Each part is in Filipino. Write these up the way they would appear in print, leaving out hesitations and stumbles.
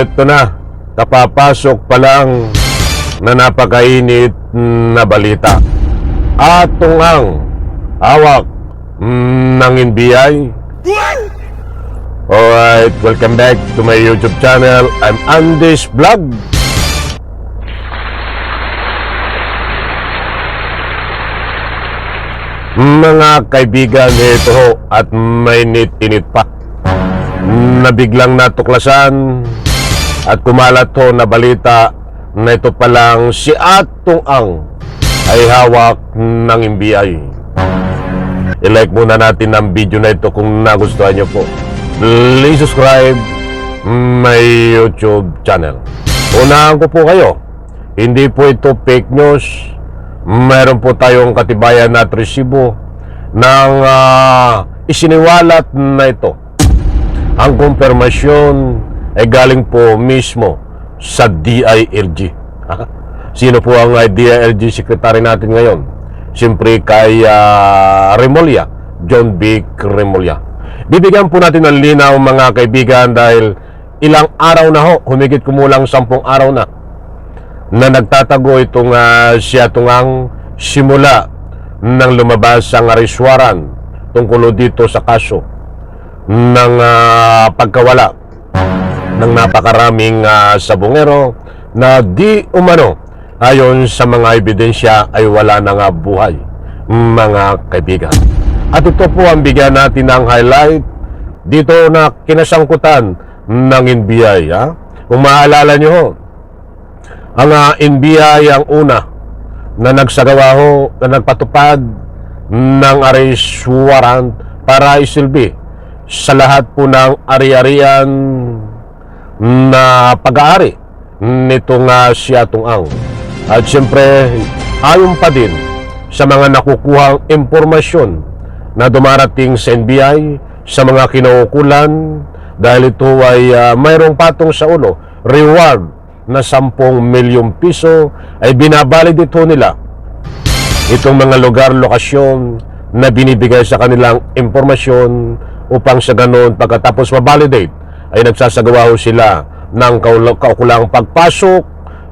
Eto na, kapapasok pa lang na napakainit na balita. Atong ang hawak ng NBI. Alright, welcome back to my YouTube channel. I'm Andy's Vlog. Mga kaibigan, ito ho at may init pa na biglang natuklasan at kumalat ho na balita na ito palang si Atong Ang ay hawak ng NBI. I-like muna natin ang video na ito kung nagustuhan nyo po. Please subscribe my YouTube channel. Unahan ko po kayo, hindi po ito fake news. Mayroon po tayong katibayan at resibo ng isiniwalat na ito. Ang kumpirmasyon ay galing po mismo sa DILG. Sino po ang DILG secretary natin ngayon? Siyempre kay Remulla, John B. Remulla. Bibigyan po natin ng linaw mga kaibigan dahil ilang araw na ho, humigit kumulang 10 araw na nagtatago itong si Atong Ang simula nang lumabas ang arrest warrant tungkol dito sa kaso ng pagkawala ng napakaraming sabongero na di umano ayon sa mga ebidensya ay wala na nga buhay, mga kaibigan. At ito po ang bigyan natin ng highlight dito na kinasangkutan ng NBI. Kung maalala nyo ho, ang NBI ang una na nagsagawa ho, na nagpatupad ng arrest warrant para isilbi sa lahat po ng ari-arian na pag-aari nitong si Atong Ang. At siyempre, ayon pa din sa mga nakukuhang impormasyon na dumarating sa NBI sa mga kinaukulan dahil ito ay mayroong patong sa ulo, reward na 10 milyong piso ay binabalid ito nila itong mga lugar, lokasyon na binibigay sa kanilang impormasyon upang sa ganoon pagkatapos ma-validate ay nagsasagawa ho sila ng kaukulang pagpasok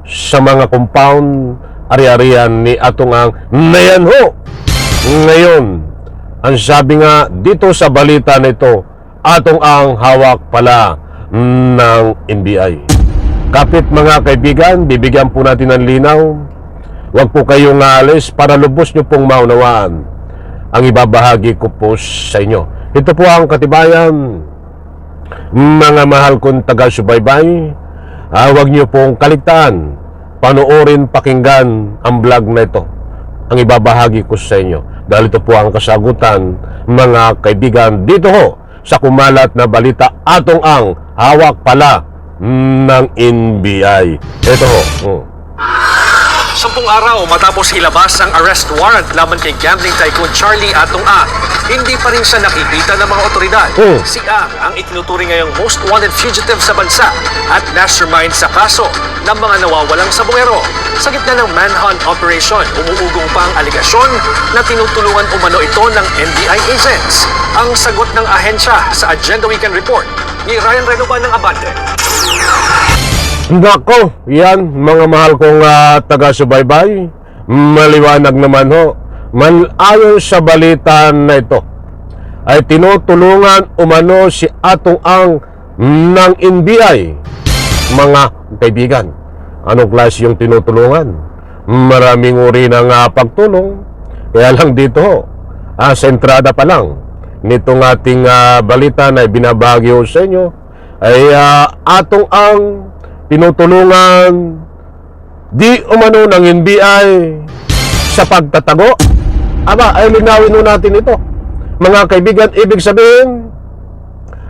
sa mga compound ari-arian ni Atong Ang na yan ho. Ngayon, ang sabi nga dito sa balita nito, Atong Ang hawak pala ng NBI. Kapit mga kaibigan, bibigyan po natin ng linaw. Huwag po kayong alis para lubos nyo pong maunawaan ang ibabahagi ko po sa inyo. Ito po ang katibayan, mga mahal kong taga-subaybay. Huwag nyo pong kaligtaan, panoorin, pakinggan ang vlog na ito, ang ibabahagi ko sa inyo. Dahil ito po ang kasagutan, mga kaibigan, dito ho sa kumalat na balita, Atong Ang hawak pala ng NBI. Ito ho. 10 araw matapos ilabas ang arrest warrant laban kay gambling tycoon Charlie Atong Ang, hindi pa rin siya nakikita ng mga otoridad. Si Ang ang itinuturing ngayong most wanted fugitive sa bansa at mastermind sa kaso ng mga nawawalang sabongero. Sa gitna ng manhunt operation, umuugong pa ang aligasyon na tinutulungan umano ito ng NBI agents. Ang sagot ng ahensya sa Agenda Weekend Report ni Ryan Renovan ng Abante. Nako, yan mga mahal kong taga-subaybay, maliwanag naman ho. Ayon sa balita na ito ay tinutulungan umano si Atong Ang ng NBI. Mga kaibigan, anong klase yung tinutulungan? Maraming uri ng pagtulong. Kaya lang dito ho, sa entrada pa lang nitong ating balita na binabahagi ho sa inyo ay Atong Ang tinutulungan di umano ng NBI sa pagtatago. Ay linawin nun natin ito, mga kaibigan. Ibig sabihin,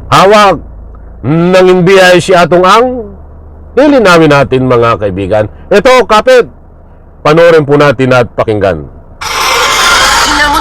hawak ng NBI si Atong Ang. Lilinawin natin mga kaibigan. Ito, kapit, panoorin po natin at pakinggan.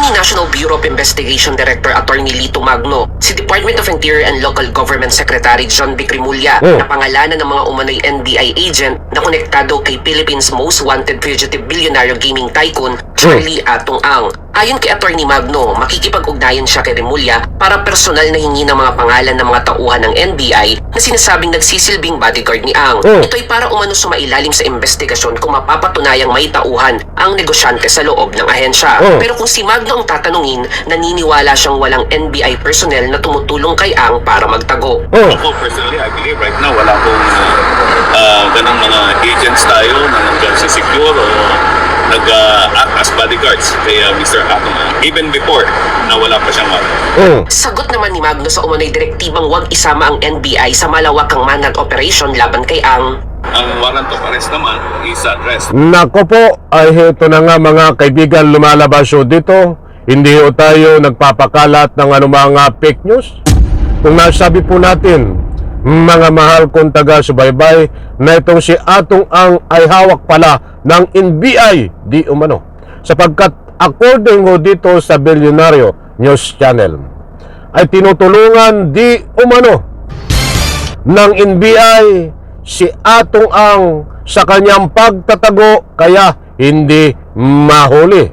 National Bureau of Investigation Director Attorney Lito Magno, si Department of Interior and Local Government Secretary John B. Remulla na pangalanan ng mga umano'y NBI agent na konektado kay Philippines' most wanted fugitive billionaire gaming tycoon Charlie Atong Ang. Ayon kay Attorney Magno, makikipag-ugnayan siya kay Remulla para personal na hingi ng mga pangalan ng mga tauhan ng NBI na sinasabing nagsisilbing bodyguard ni Ang. Ito ay para umano sumailalim sa investigasyon kung mapapatunayang may tauhan ang negosyante sa loob ng ahensya. Pero kung si Magno ang tatanungin, naniniwala siyang walang NBI personnel na tumutulong kay Ang para magtago. Ako personally, I believe right now wala pong ganang mga agents tayo na nag-secure o nag-act as bodyguards kay Mr. Atong. Even before na wala pa siyang Sagot naman ni Magno sa umano'y direktibang huwag isama ang NBI sa malawakang manhunt operation laban kay Ang. Ang warrant of arrest naman is arrest. Nako po, ay heto na nga mga kaibigan, lumalabas ho dito. Hindi ho tayo nagpapakalat ng anumang fake news. Kung nasabi po natin, mga mahal kong taga-subaybay, na itong si Atong Ang ay hawak pala ng NBI di umano. Sapagkat according ho dito sa Bilyonaryo News Channel, ay tinutulungan di umano ng NBI si Atong Ang sa kanyang pagtatago kaya hindi mahuli.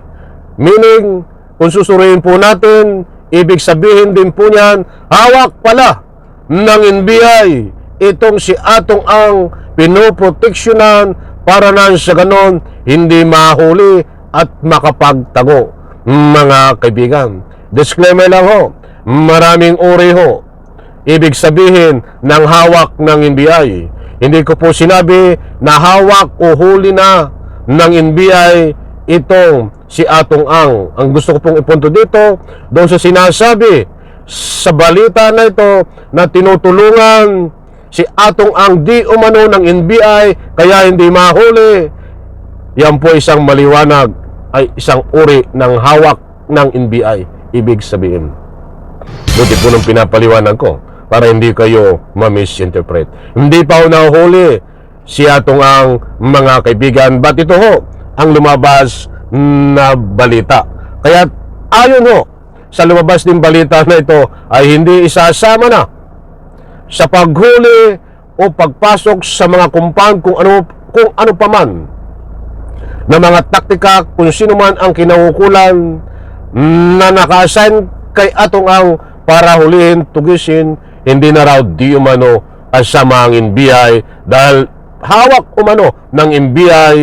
Meaning, kung susuriin po natin, ibig sabihin din po niyan, hawak pala ng NBI itong si Atong Ang, pinoproteksyonan para nang sa ganon hindi mahuli at makapagtago. Mga kaibigan, disclaimer lang ho, maraming uri ho ibig sabihin ng hawak ng NBI. Hindi ko po sinabi na hawak o huli na ng NBI itong si Atong Ang. Ang gusto ko pong ipunto dito doon sa sinasabi sa balita na ito na tinutulungan si Atong Ang di umano ng NBI kaya hindi mahuli. Yan po isang maliwanag, ay isang uri ng hawak ng NBI. Ibig sabihin, buti po nung pinapaliwanag ko para hindi kayo ma-misinterpret. Hindi pa ho nahuli si Atong Ang, mga kaibigan, but ito ho ang lumabas na balita. Kaya ayon ho sa lumabas din balita na ito ay hindi isasama na sa paghuli o pagpasok sa mga compound kung ano paman na mga taktika kung sino man ang kinaukulan na naka-assign kay Atong Ang para hulihin, tugisin, hindi na raw di umano asama ang NBI dahil hawak umano ng NBI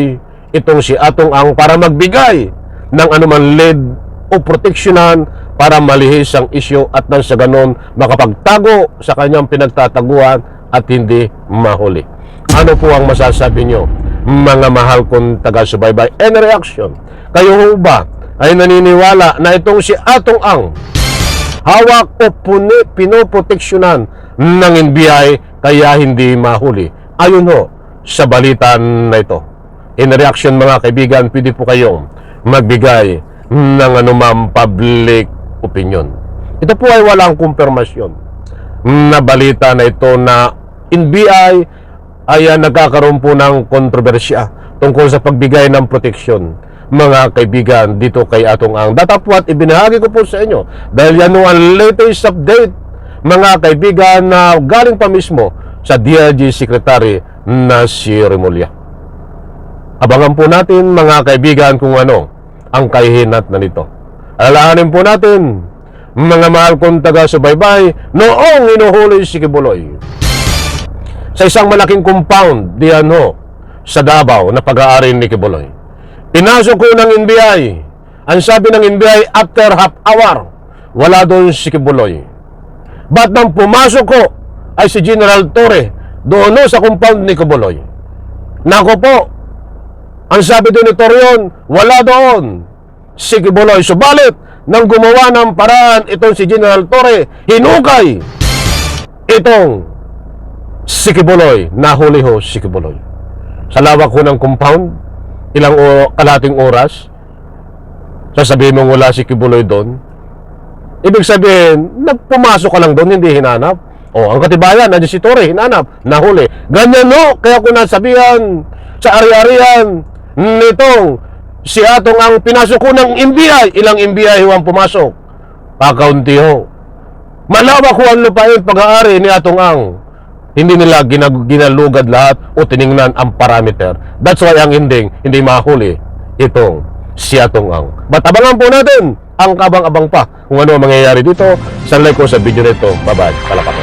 itong si Atong Ang para magbigay ng anuman lead o proteksyonan para malihis ang isyo at nang sa ganon makapagtago sa kanyang pinagtataguan at hindi mahuli. Ano po ang masasabi nyo, mga mahal kong taga-subaybay? And reaction, kayo ho ba ay naniniwala na itong si Atong Ang hawak o pinoproteksyonan ng NBI kaya hindi mahuli? Ayun ho sa balita na ito. In reaction, mga kaibigan, pwede po kayong magbigay ng anumang public opinion. Ito po ay walang kumpirmasyon na balita na ito na NBI ay nagkakaroon po ng kontrobersya tungkol sa pagbigay ng proteksyon, mga kaibigan, dito kay Atong Ang. Datapwat ibinahagi ko po sa inyo dahil yan ang latest update, mga kaibigan, na galing pa mismo sa DILG Secretary na si Remulla. Abangan po natin, mga kaibigan, kung ano ang kahihinat na nito. Alalahanin po natin, mga mahal kong taga-subaybay, noong inuhuli si Kibuloy sa isang malaking compound diyan ho sa Davao na pag-aari ni Kibuloy. Pinasok ko ng NBI. Ang sabi ng NBI, after half hour, wala doon si Kibuloy. But nang pumasok ko ay si General Torre doon sa compound ni Kibuloy. Nako po, ang sabi doon ni Torion, wala doon si Kibuloy. Subalit, nang gumawa ng paraan itong si General Torre, hinukay itong si Kibuloy. Nahuli ho si Kibuloy. Sa lawak ho ng compound, ilang kalating oras, sasabihin mong wala si Kibuloy doon. Ibig sabihin, nagpumasok ka lang doon, hindi hinanap. O, ang katibayan, nandiyan si Torre, hinanap, nahuli. Ganyan ho, kaya ko nasabihan sa ari-arian nitong si Atong Ang pinasok ko ng NBI. Ilang NBI ho ang pumasok? Kakaunti ho. Malawak ho ang lupain pag-aari ni Atong Ang. Hindi nila ginalugad lahat o tiningnan ang parameter. That's why ang ending, hindi mahuli itong si Atong Ang. But abangan po natin ang kabang-abang pa kung ano ang mangyayari dito. Sa like ko sa video nito. Bye-bye. Palakpak.